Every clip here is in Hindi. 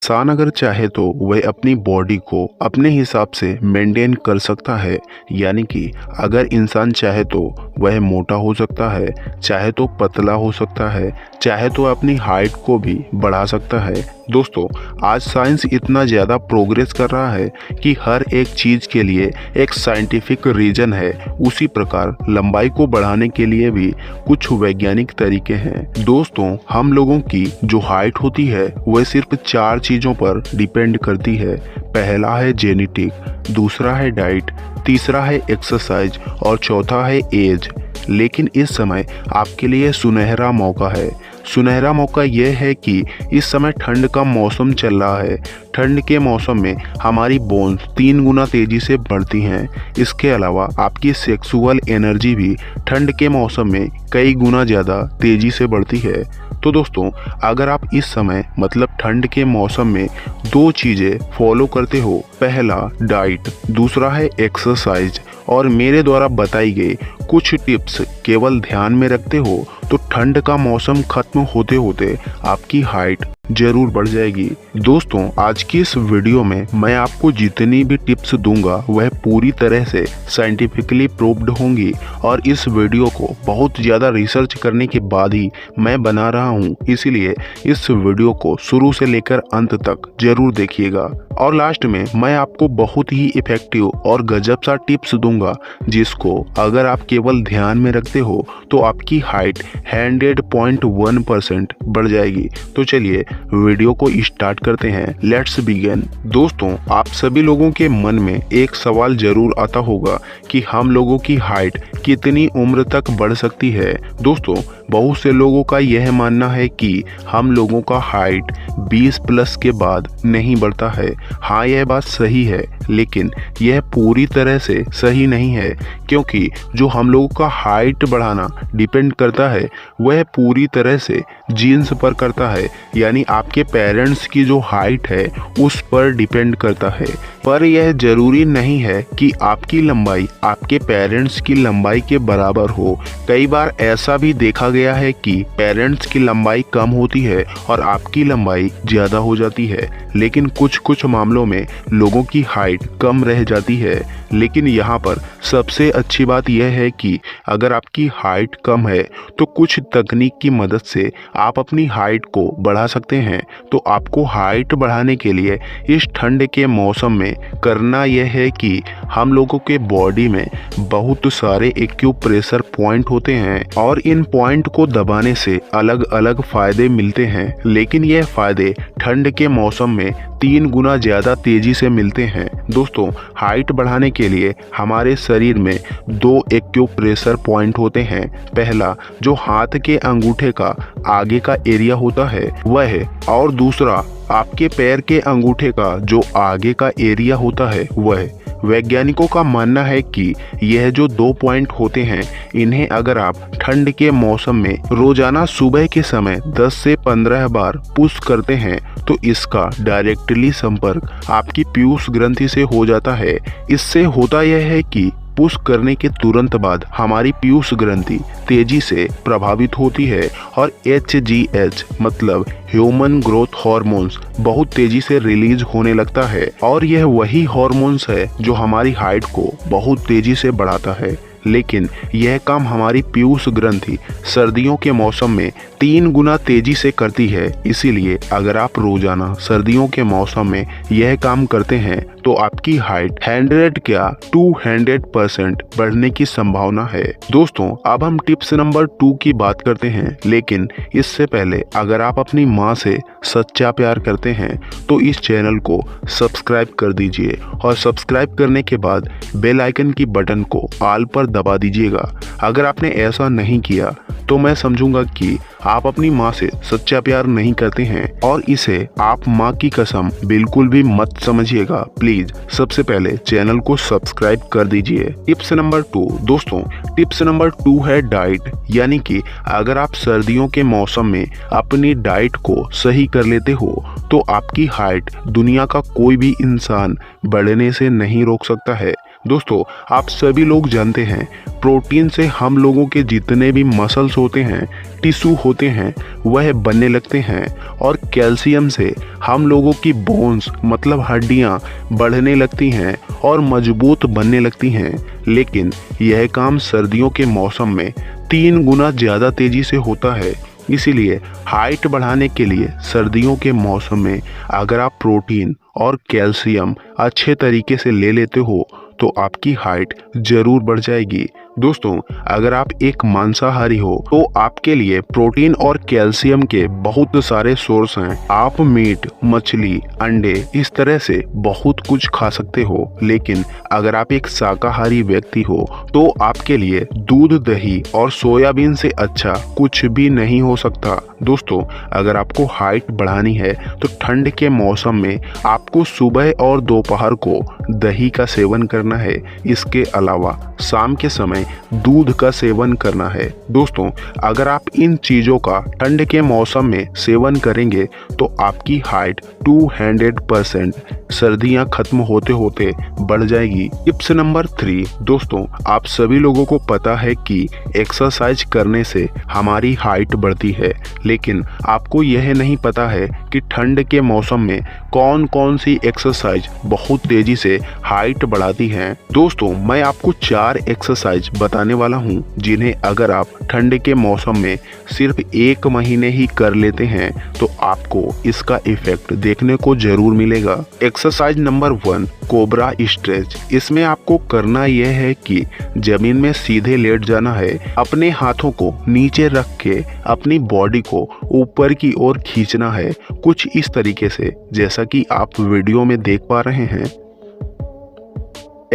इंसान अगर चाहे तो वह अपनी बॉडी को अपने हिसाब से मेंटेन कर सकता है। यानी कि अगर इंसान चाहे तो वह मोटा हो सकता है, चाहे तो पतला हो सकता है, चाहे तो अपनी हाइट को भी बढ़ा सकता है। दोस्तों, आज साइंस इतना ज़्यादा प्रोग्रेस कर रहा है कि हर एक चीज़ के लिए एक साइंटिफिक रीज़न है। उसी प्रकार लंबाई को बढ़ाने के लिए भी कुछ वैज्ञानिक तरीके हैं। दोस्तों, हम लोगों की जो हाइट होती है वह सिर्फ 4 चीज़ों पर डिपेंड करती है। पहला है जेनेटिक, दूसरा है डाइट, तीसरा है एक्सरसाइज और चौथा है एज। लेकिन इस समय आपके लिए सुनहरा मौका है। सुनहरा मौका यह है कि इस समय ठंड का मौसम चल रहा है। ठंड के मौसम में हमारी बोन्स 3 गुना तेज़ी से बढ़ती हैं। इसके अलावा आपकी सेक्सुअल एनर्जी भी ठंड के मौसम में कई गुना ज़्यादा तेज़ी से बढ़ती है। तो दोस्तों, अगर आप इस समय मतलब ठंड के मौसम में 2 चीज़ें फॉलो करते हो, पहला डाइट, दूसरा है एक्सरसाइज और मेरे द्वारा बताई गई कुछ टिप्स केवल ध्यान में रखते हो, तो ठंड का मौसम खत्म होते होते आपकी हाइट जरूर बढ़ जाएगी। दोस्तों, आज की इस वीडियो में मैं आपको जितनी भी टिप्स दूंगा वह पूरी तरह से साइंटिफिकली प्रूव्ड होंगी और इस वीडियो को बहुत ज़्यादा रिसर्च करने के बाद ही मैं बना रहा हूं। इसीलिए इस वीडियो को शुरू से लेकर अंत तक जरूर देखिएगा और लास्ट में मैं आपको बहुत ही इफेक्टिव और गजब सा टिप्स दूंगा, जिसको अगर आप केवल ध्यान में रखते हो तो आपकी हाइट 100.1% बढ़ जाएगी। तो चलिए वीडियो को स्टार्ट करते हैं। Let's begin. दोस्तों, आप सभी लोगों के मन में एक सवाल जरूर आता होगा कि हम लोगों की हाइट कितनी उम्र तक बढ़ सकती है। दोस्तों, बहुत से लोगों का यह मानना है कि हम लोगों का हाइट 20 प्लस के बाद नहीं बढ़ता है। हाँ, यह बात सही है, लेकिन यह पूरी तरह से सही नहीं है, क्योंकि जो हम लोगों का हाइट बढ़ाना डिपेंड करता है वह पूरी तरह से जीन्स पर करता है। यानी आपके पेरेंट्स की जो हाइट है उस पर डिपेंड करता है। पर यह जरूरी नहीं है कि आपकी लंबाई आपके पेरेंट्स की लंबाई के बराबर हो। कई बार ऐसा भी देखा गया है कि पेरेंट्स की लंबाई कम होती है और आपकी लंबाई ज़्यादा हो जाती है। लेकिन कुछ मामलों में लोगों की हाइट कम रह जाती है। लेकिन यहाँ पर सबसे अच्छी बात यह है कि अगर आपकी हाइट कम है तो कुछ तकनीक की मदद से आप अपनी हाइट को बढ़ा सकते हैं। तो आपको हाइट बढ़ाने के लिए इस ठंड के मौसम में करना यह है कि हम लोगों के बॉडी में बहुत सारे एक्यूप्रेशर पॉइंट होते हैं और इन पॉइंट को दबाने से अलग अलग फायदे मिलते हैं। लेकिन यह फायदे ठंड के मौसम में 3 गुना ज़्यादा तेजी से मिलते हैं। दोस्तों, हाइट बढ़ाने के लिए हमारे शरीर में 2 एक्यूप्रेशर पॉइंट होते हैं। पहला जो हाथ के अंगूठे का आगे का एरिया होता है वह है, और दूसरा आपके पैर के अंगूठे का जो आगे का एरिया होता है वह है। वैज्ञानिकों का मानना है कि यह जो 2 पॉइंट होते हैं, इन्हें अगर आप ठंड के मौसम में रोजाना सुबह के समय 10 से 15 बार पुश करते हैं तो इसका डायरेक्टली संपर्क आपकी पीयूष ग्रंथि से हो जाता है। इससे होता यह है कि पुश करने के तुरंत बाद हमारी पीयूष ग्रंथि तेजी से प्रभावित होती है और HGH मतलब ह्यूमन ग्रोथ हार्मोन्स बहुत तेजी से रिलीज होने लगता है। और यह वही हार्मोन्स है जो हमारी हाइट को बहुत तेजी से बढ़ाता है। लेकिन यह काम हमारी पीयूष ग्रंथि सर्दियों के मौसम में 3 गुना तेजी से करती है। इसीलिए अगर आप रोजाना सर्दियों के मौसम में यह काम करते हैं तो आपकी हाइट 100 क्या 200% बढ़ने की संभावना है। दोस्तों, अब हम टिप्स नंबर 2 की बात करते हैं। लेकिन इससे पहले अगर आप अपनी माँ से सच्चा प्यार करते हैं तो इस चैनल को सब्सक्राइब कर दीजिए और सब्सक्राइब करने के बाद बेल आइकन की बटन को ऑल पर दबा दीजिएगा। अगर आपने ऐसा नहीं किया तो मैं समझूंगा कि आप अपनी माँ से सच्चा प्यार नहीं करते हैं और इसे आप माँ की कसम बिल्कुल भी मत समझिएगा। प्लीज सबसे पहले चैनल को सब्सक्राइब कर दीजिए। Tips number 2। दोस्तों, टिप्स नंबर 2 है डाइट। यानी कि अगर आप सर्दियों के मौसम में अपनी डाइट को सही कर लेते हो तो आपकी हाइट दुनिया का कोई भी इंसान बढ़ने से नहीं रोक सकता है। दोस्तों, आप सभी लोग जानते हैं प्रोटीन से हम लोगों के जितने भी मसल्स होते हैं, टिश्यू होते हैं, वह बनने लगते हैं और कैल्शियम से हम लोगों की बोन्स मतलब हड्डियां बढ़ने लगती हैं और मजबूत बनने लगती हैं। लेकिन यह काम सर्दियों के मौसम में 3 गुना ज़्यादा तेज़ी से होता है। इसीलिए हाइट बढ़ाने के लिए सर्दियों के मौसम में अगर आप प्रोटीन और कैल्शियम अच्छे तरीके से ले लेते हो तो आपकी हाइट जरूर बढ़ जाएगी। दोस्तों, अगर आप एक मांसाहारी हो तो आपके लिए प्रोटीन और कैल्शियम के बहुत सारे सोर्स हैं। आप मीट, मछली, अंडे इस तरह से बहुत कुछ खा सकते हो। लेकिन अगर आप एक शाकाहारी व्यक्ति हो तो आपके लिए दूध, दही और सोयाबीन से अच्छा कुछ भी नहीं हो सकता। दोस्तों, अगर आपको हाइट बढ़ानी है तो ठंड के मौसम में आपको सुबह और दोपहर को दही का सेवन करना है। इसके अलावा शाम के समय दूध का सेवन करना है। दोस्तों, अगर आप इन चीजों का ठंड के मौसम में सेवन करेंगे तो आपकी हाइट 200% सर्दियां खत्म होते होते बढ़ जाएगी। टिप्स नंबर 3, दोस्तों, आप सभी लोगों को पता है कि एक्सरसाइज करने से हमारी हाइट बढ़ती है, लेकिन आपको यह नहीं पता है कि ठंड के मौसम में कौन कौन सी एक्सरसाइज बहुत तेजी से हाइट बढ़ाती हैं। दोस्तों, मैं आपको 4 एक्सरसाइज बताने वाला हूं जिन्हें अगर आप ठंड के मौसम में सिर्फ 1 महीने ही कर लेते हैं तो आपको इसका इफेक्ट देखने को जरूर मिलेगा। Exercise number 1, cobra stretch. इसमें आपको करना यह है कि जमीन में सीधे लेट जाना है, अपने हाथों को नीचे रख के अपनी बॉडी को ऊपर की ओर खींचना है, कुछ इस तरीके से जैसा कि आप वीडियो में देख पा रहे हैं।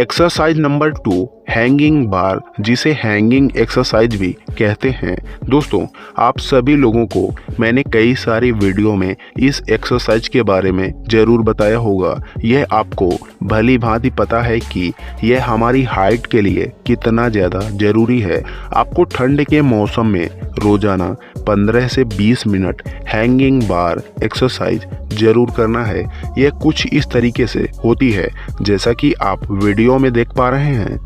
एक्सरसाइज नंबर 2, हैंगिंग बार, जिसे हैंगिंग एक्सरसाइज भी कहते हैं। दोस्तों, आप सभी लोगों को मैंने कई सारी वीडियो में इस एक्सरसाइज के बारे में जरूर बताया होगा। यह आपको भली भांति पता है कि यह हमारी हाइट के लिए कितना ज़्यादा जरूरी है। आपको ठंड के मौसम में रोजाना 15 से 20 मिनट हैंगिंग बार एक्सरसाइज जरूर करना है। यह कुछ इस तरीके से होती है जैसा कि आप वीडियो में देख पा रहे हैं।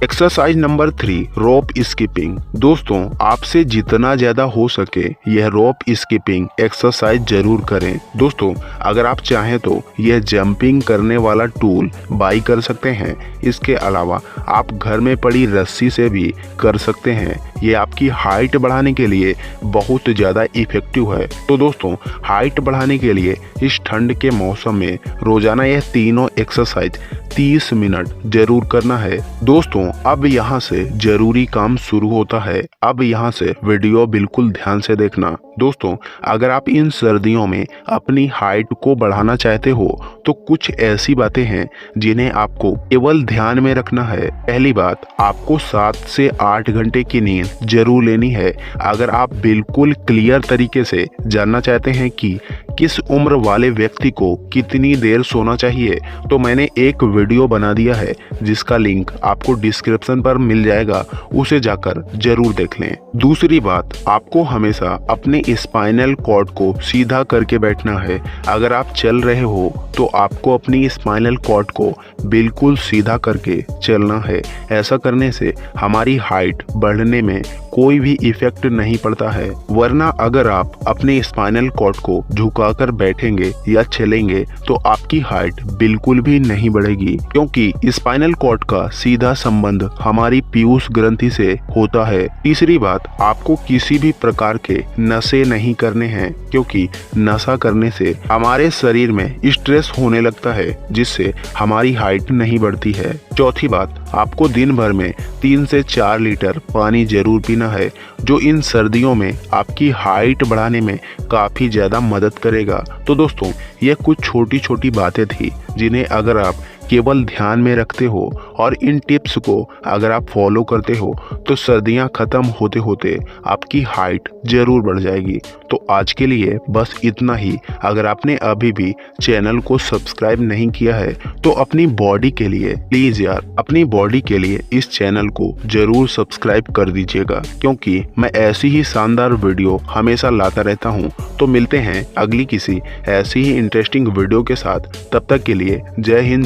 एक्सरसाइज नंबर 3, रोप स्किपिंग। दोस्तों, आपसे जितना ज्यादा हो सके यह रोप स्किपिंग एक्सरसाइज जरूर करें। दोस्तों, अगर आप चाहें तो यह जंपिंग करने वाला टूल बाई कर सकते हैं। इसके अलावा आप घर में पड़ी रस्सी से भी कर सकते हैं। ये आपकी हाइट बढ़ाने के लिए बहुत ज़्यादा इफेक्टिव है। तो दोस्तों, हाइट बढ़ाने के लिए इस ठंड के मौसम में रोजाना यह तीनों एक्सरसाइज 30 मिनट जरूर करना है। दोस्तों, अब यहाँ से जरूरी काम शुरू होता है। अब यहाँ से वीडियो बिल्कुल ध्यान से देखना। दोस्तों, अगर आप इन सर्दियों में अपनी हाइट को बढ़ाना चाहते हो तो कुछ ऐसी बातें हैं जिन्हें आपको केवल ध्यान में रखना है। पहली बात, आपको 7 से 8 घंटे की नींद जरूर लेनी है। अगर आप बिल्कुल क्लियर तरीके से जानना चाहते हैं कि किस उम्र वाले व्यक्ति को कितनी देर सोना चाहिए तो मैंने एक वीडियो बना दिया है जिसका लिंक आपको डिस्क्रिप्शन पर मिल जाएगा, उसे जाकर जरूर देख लें। दूसरी बात, आपको हमेशा अपने स्पाइनल कॉर्ड को सीधा करके बैठना है। अगर आप चल रहे हो तो आपको अपनी स्पाइनल कॉर्ड को बिल्कुल सीधा करके चलना है। ऐसा करने से हमारी हाइट बढ़ने में कोई भी इफेक्ट नहीं पड़ता है। वरना अगर आप अपने स्पाइनल कॉर्ड को झुकाकर बैठेंगे या चलेंगे तो आपकी हाइट बिल्कुल भी नहीं बढ़ेगी, क्योंकि स्पाइनल कॉर्ड का सीधा संबंध हमारी पीयूष ग्रंथि से होता है। तीसरी बात, आपको किसी भी प्रकार के नशे नहीं करने हैं, क्योंकि नशा करने से हमारे शरीर में स्ट्रेस होने लगता है जिससे हमारी हाइट नहीं बढ़ती है। चौथी बात, आपको दिन भर में 3 से 4 लीटर पानी जरूर पीना है, जो इन सर्दियों में आपकी हाइट बढ़ाने में काफी ज्यादा मदद करेगा। तो दोस्तों, ये कुछ छोटी छोटी बातें थी जिन्हें अगर आप केवल ध्यान में रखते हो और इन टिप्स को अगर आप फॉलो करते हो तो सर्दियां खत्म होते होते आपकी हाइट जरूर बढ़ जाएगी। तो आज के लिए बस इतना ही। अगर आपने अभी भी चैनल को सब्सक्राइब नहीं किया है तो अपनी बॉडी के लिए प्लीज यार, अपनी बॉडी के लिए इस चैनल को जरूर सब्सक्राइब कर दीजिएगा, क्योंकि मैं ऐसी ही शानदार वीडियो हमेशा लाता रहता हूँ। तो मिलते हैं अगली किसी ऐसी ही इंटरेस्टिंग वीडियो के साथ। तब तक के लिए जय हिंद।